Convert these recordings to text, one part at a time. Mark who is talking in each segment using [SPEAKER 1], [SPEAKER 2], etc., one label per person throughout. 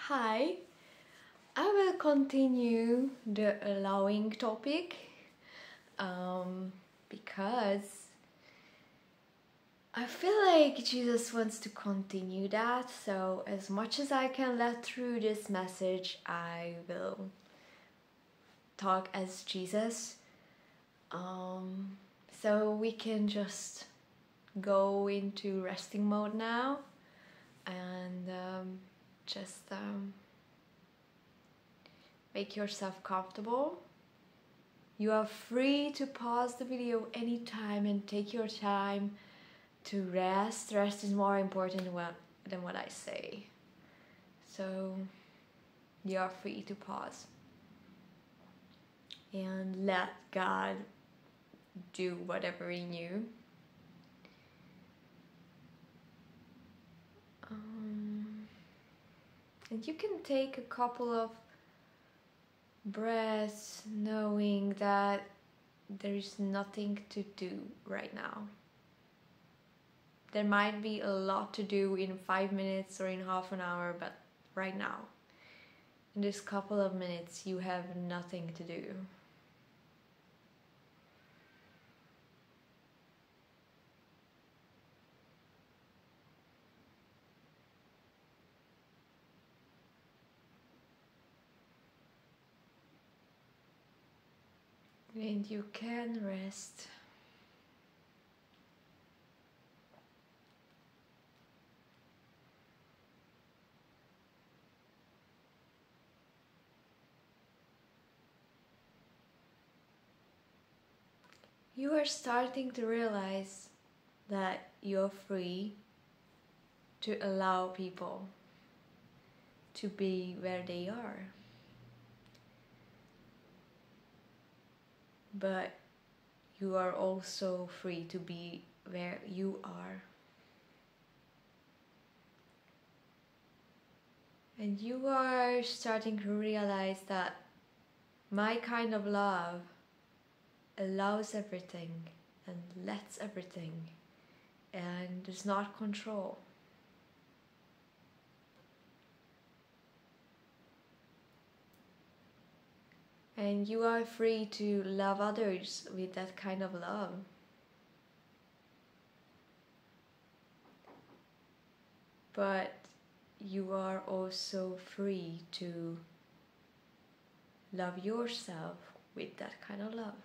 [SPEAKER 1] Hi, I will continue the allowing topic because I feel like Jesus wants to continue that. So, as much as I can let through this message, I will talk as Jesus. So, we can just go into resting mode now and just make yourself comfortable. You are free to pause the video anytime and take your time to rest. Rest is more important than what I say. So you are free to pause and let God do whatever in you. And you can take a couple of breaths knowing that there is nothing to do right now. There might be a lot to do in 5 minutes or in half an hour, but right now, in this couple of minutes, you have nothing to do. And you can rest. You are starting to realize that you're free to allow people to be where they are. But you are also free to be where you are. And you are starting to realize that my kind of love allows everything and lets everything and does not control. And you are free to love others with that kind of love. But you are also free to love yourself with that kind of love.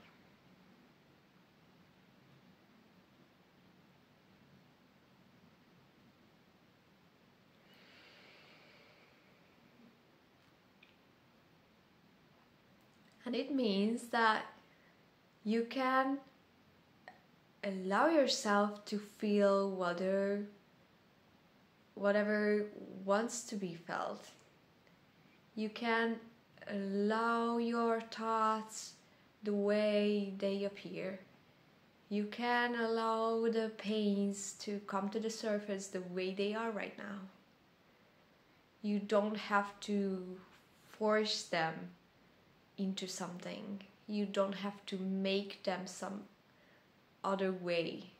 [SPEAKER 1] And it means that you can allow yourself to feel whatever wants to be felt. You can allow your thoughts the way they appear. You can allow the pains to come to the surface the way they are right now. You don't have to force them into something. You don't have to make them some other way.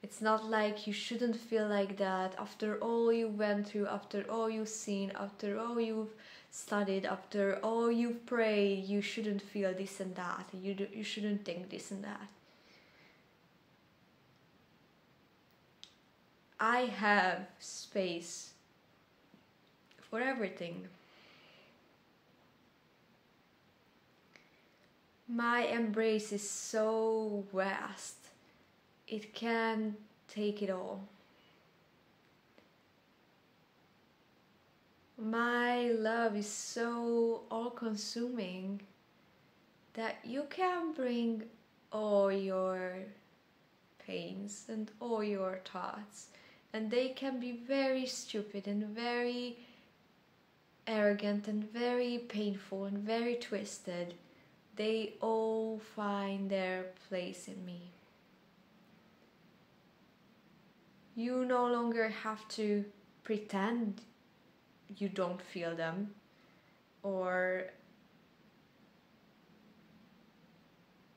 [SPEAKER 1] It's not like you shouldn't feel like that after all you went through, after all you've seen, after all you've studied, after all you've prayed. You shouldn't feel this and that. You shouldn't think this and that. I have space for everything. My embrace is so vast, it can take it all. My love is so all-consuming that you can bring all your pains and all your thoughts, and they can be very stupid and very arrogant and very painful and very twisted. They all find their place in me. You no longer have to pretend you don't feel them or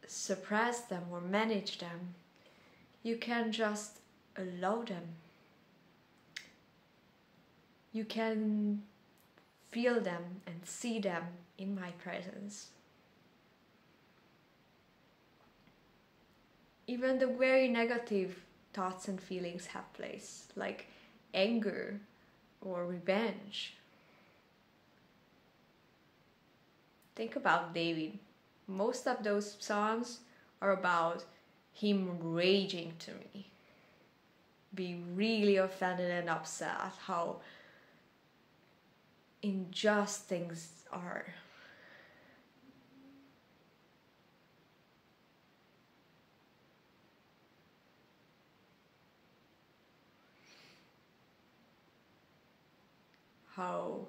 [SPEAKER 1] suppress them or manage them. You can just allow them. You can feel them and see them in my presence. Even the very negative thoughts and feelings have place, like anger or revenge. Think about David. Most of those psalms are about him raging to me, be really offended and upset how unjust things are. How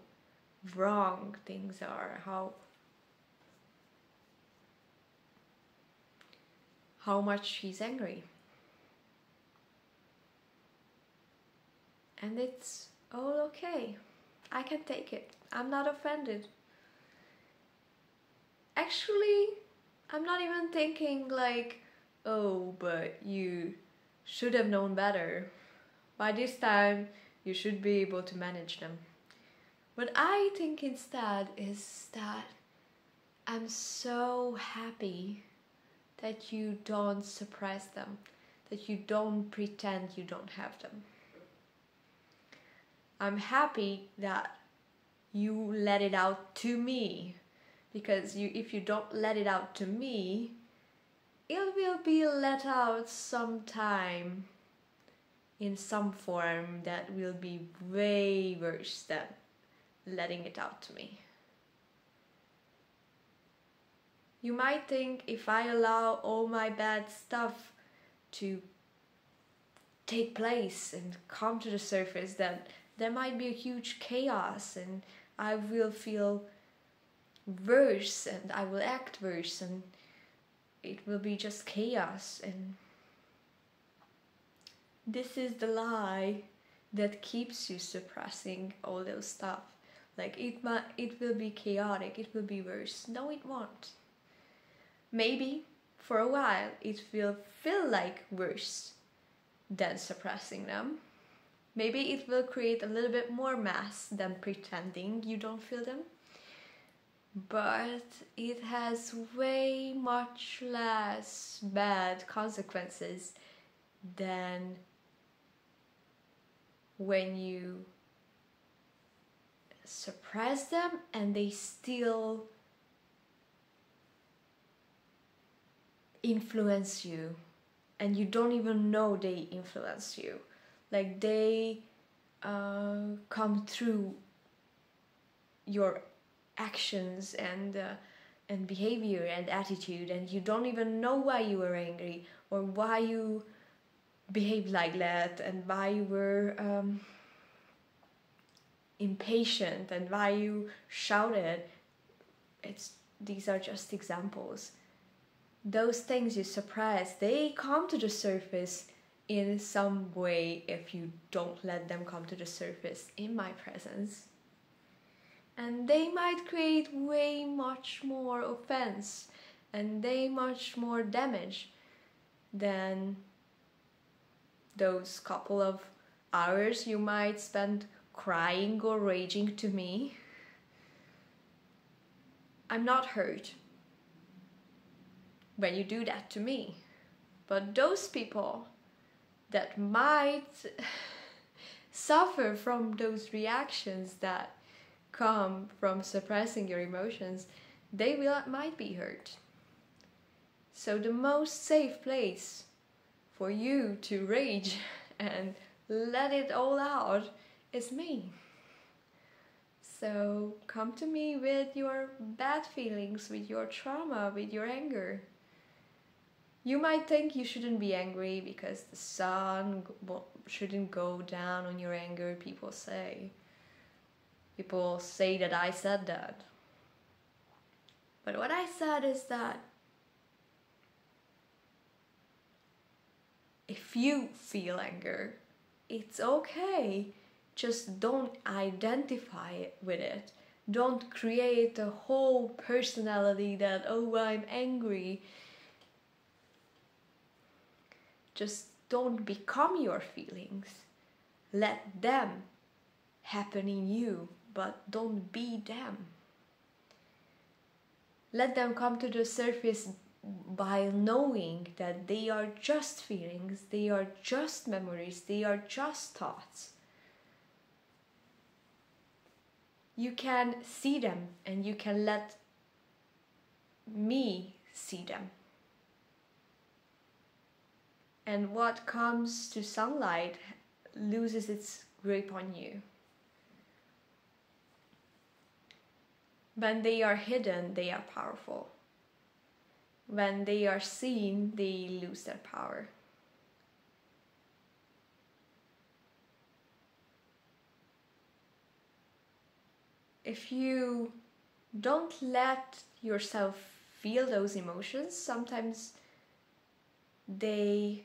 [SPEAKER 1] wrong things are, how much he's angry. And it's all okay. I can take it. I'm not offended. Actually, I'm not even thinking like, oh, but you should have known better. By this time, you should be able to manage them. What I think instead is that I'm so happy that you don't suppress them, that you don't pretend you don't have them. I'm happy that you let it out to me, because if you don't let it out to me, it will be let out sometime in some form that will be way worse than letting it out to me. You might think if I allow all my bad stuff to take place and come to the surface, that there might be a huge chaos and I will feel worse and I will act worse and it will be just chaos. And this is the lie that keeps you suppressing all those stuff. Like it will be chaotic, it will be worse. No, it won't. Maybe for a while it will feel like worse than suppressing them. Maybe it will create a little bit more mess than pretending you don't feel them. But it has way much less bad consequences than when you suppress them and they still influence you and you don't even know they influence you. Like they come through your actions and behavior and attitude, and you don't even know why you were angry or why you behaved like that and why you were impatient and why you shouted. These are just examples. Those things you suppress, they come to the surface in some way if you don't let them come to the surface in my presence. And they might create way much more offense and way much more damage than those couple of hours you might spend crying or raging to me. I'm not hurt when you do that to me. But those people that might suffer from those reactions that come from suppressing your emotions, they might be hurt. So the most safe place for you to rage and let it all out is me. So come to me with your bad feelings, with your trauma, with your anger. You might think you shouldn't be angry because the sun shouldn't go down on your anger, people say. People say that I said that. But what I said is that if you feel anger, it's okay. Just don't identify with it. Don't create a whole personality that, oh, I'm angry. Just don't become your feelings. Let them happen in you but don't be them. Let them come to the surface by knowing that they are just feelings, they are just memories, they are just thoughts. You can see them and you can let me see them. And what comes to sunlight loses its grip on you. When they are hidden, they are powerful. When they are seen, they lose their power. If you don't let yourself feel those emotions, sometimes they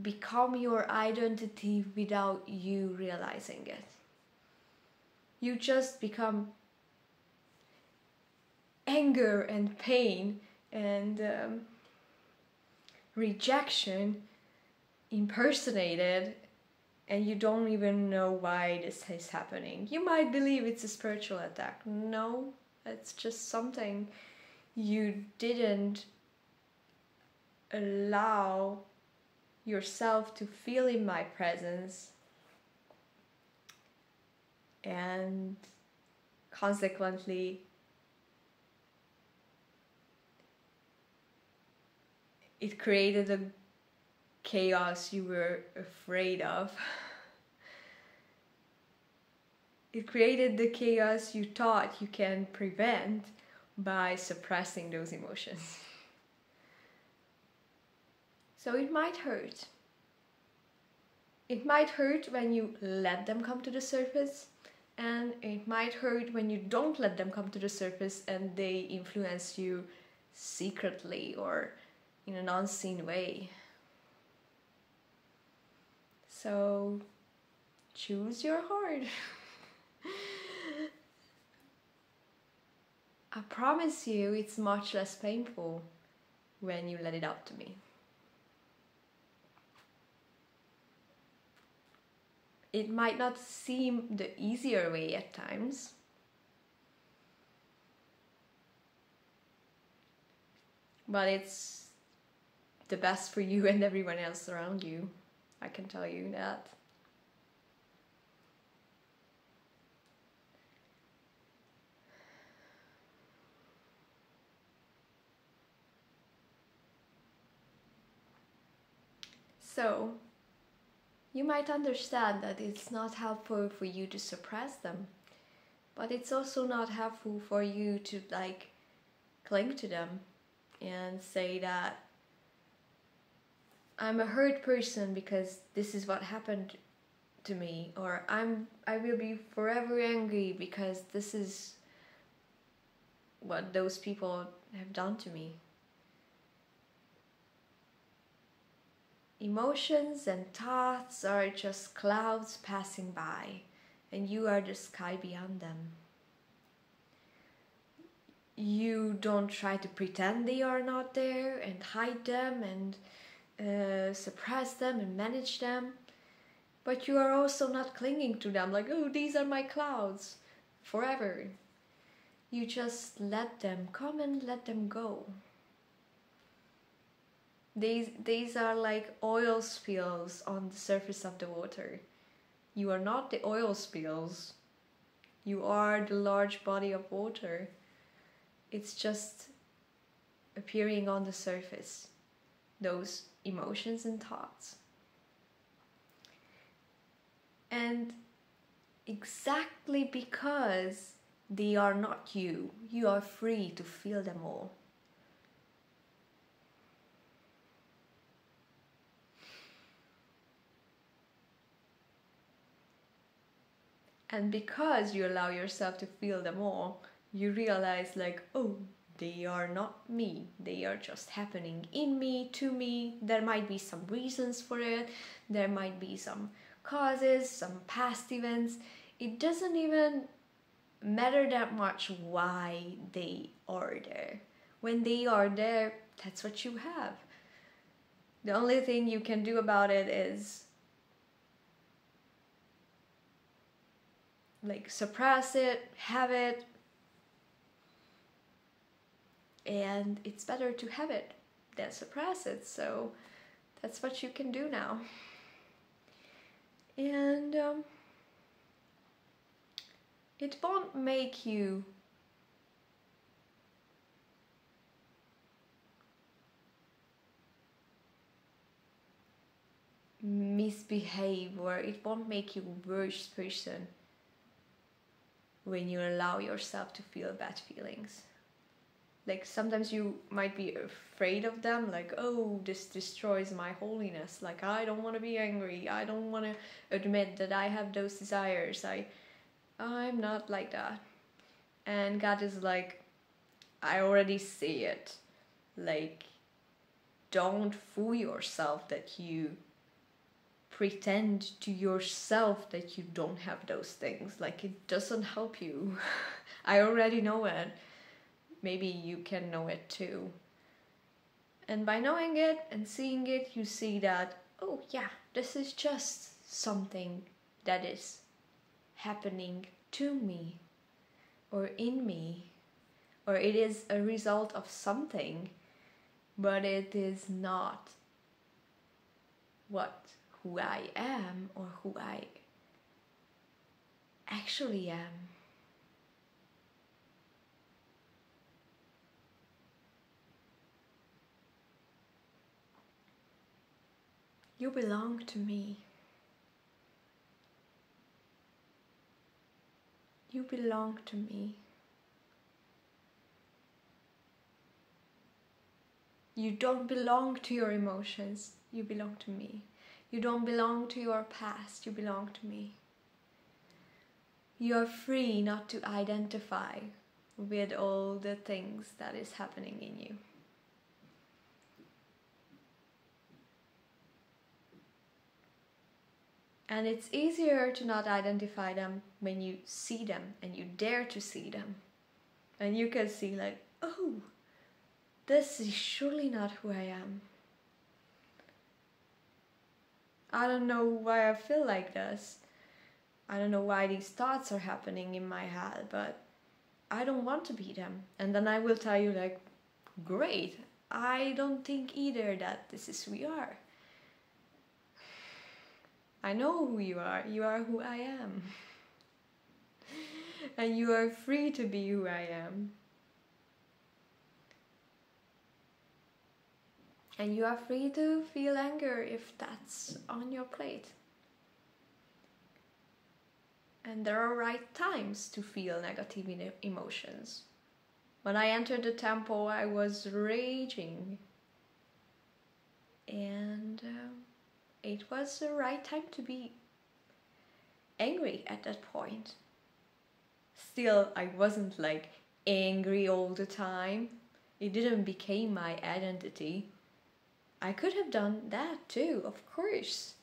[SPEAKER 1] become your identity without you realizing it. You just become anger and pain and rejection impersonated, and you don't even know why this is happening. You might believe it's a spiritual attack. No, it's just something you didn't allow yourself to feel in my presence, and consequently it created a chaos you were afraid of. It created the chaos you thought you can prevent by suppressing those emotions. So it might hurt. It might hurt when you let them come to the surface, and it might hurt when you don't let them come to the surface and they influence you secretly or in an unseen way. So choose your heart. I promise you it's much less painful when you let it up to me. It might not seem the easier way at times, but it's the best for you and everyone else around you. I can tell you that. So, you might understand that it's not helpful for you to suppress them, but it's also not helpful for you to cling to them and say that I'm a hurt person because this is what happened to me, or I will be forever angry because this is what those people have done to me. Emotions and thoughts are just clouds passing by, and you are the sky beyond them. You don't try to pretend they are not there and hide them and suppress them and manage them, but you are also not clinging to them like, oh, these are my clouds forever. You just let them come and let them go. These are like oil spills on the surface of the water. You are not the oil spills. You are the large body of water. It's just appearing on the surface, those emotions and thoughts. And exactly because they are not you, you are free to feel them all. And because you allow yourself to feel them all, you realize oh, they are not me. They are just happening in me, to me. There might be some reasons for it. There might be some causes, some past events. It doesn't even matter that much why they are there. When they are there, that's what you have. The only thing you can do about it is like suppress it, have it, and it's better to have it than suppress it. So that's what you can do now. And it won't make you misbehave, or it won't make you a worse person when you allow yourself to feel bad feelings. Like sometimes you might be afraid of them, like, oh, this destroys my holiness, like I don't want to be angry, I don't want to admit that I have those desires, I'm not like that. And God is like, I already see it. Like, don't fool yourself that you pretend to yourself that you don't have those things. Like, it doesn't help you. I already know it. Maybe you can know it too. And by knowing it and seeing it, you see that, oh yeah, this is just something that is happening to me or in me, or it is a result of something, but it is not who I am or who I actually am. You belong to me. You belong to me. You don't belong to your emotions. You belong to me. You don't belong to your past. You belong to me. You are free not to identify with all the things that is happening in you. And it's easier to not identify them when you see them and you dare to see them. And you can see like, oh, this is surely not who I am. I don't know why I feel like this. I don't know why these thoughts are happening in my head, but I don't want to be them. And then I will tell you like, great, I don't think either that this is who you are. I know who you are. You are who I am. And you are free to be who I am. And you are free to feel anger if that's on your plate. And there are right times to feel negative emotions. When I entered the temple, I was raging. And it was the right time to be angry at that point. Still, I wasn't like angry all the time. It didn't become my identity. I could have done that too, of course.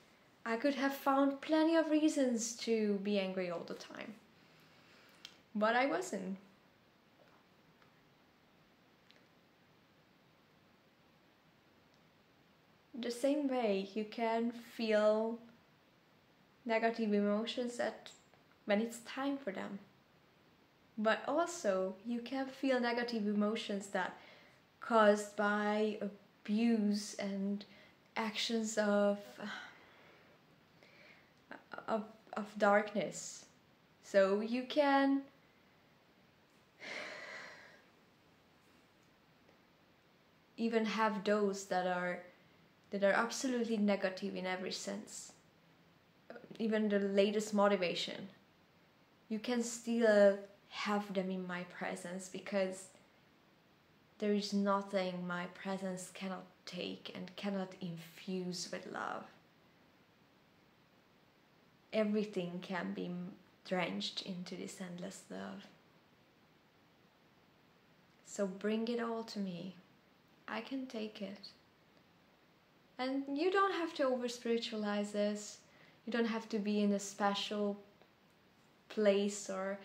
[SPEAKER 1] I could have found plenty of reasons to be angry all the time. But I wasn't. The same way you can feel negative emotions when it's time for them. But also you can feel negative emotions that caused by abuse and actions of darkness. So you can even have those that are absolutely negative in every sense. Even the latest motivation. You can still have them in my presence because there is nothing my presence cannot take and cannot infuse with love. Everything can be drenched into this endless love. So bring it all to me. I can take it. And you don't have to over-spiritualize this. You don't have to be in a special place or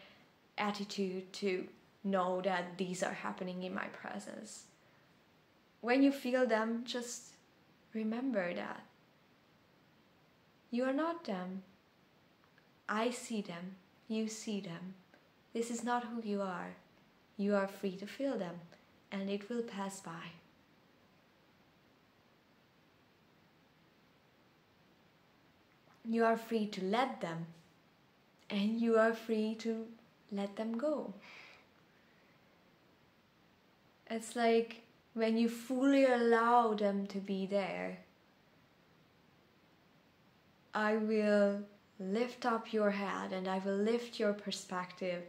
[SPEAKER 1] attitude to know that these are happening in my presence. When you feel them, just remember that you are not them. I see them. You see them. This is not who you are. You are free to feel them, and it will pass by. You are free to let them, and you are free to let them go. It's like when you fully allow them to be there, I will lift up your head and I will lift your perspective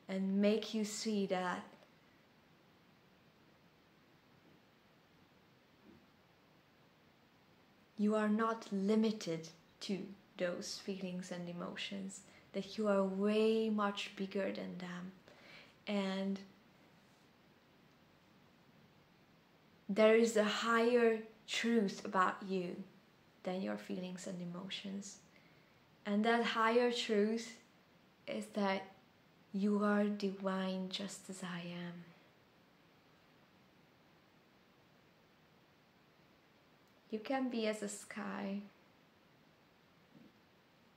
[SPEAKER 1] and make you see that you are not limited to those feelings and emotions, that you are way much bigger than them. And there is a higher truth about you than your feelings and emotions. And that higher truth is that you are divine just as I am. You can be as a sky,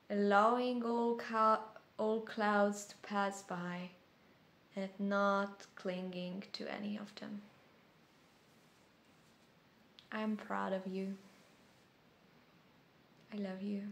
[SPEAKER 1] allowing all clouds to pass by and not clinging to any of them. I'm proud of you. I love you.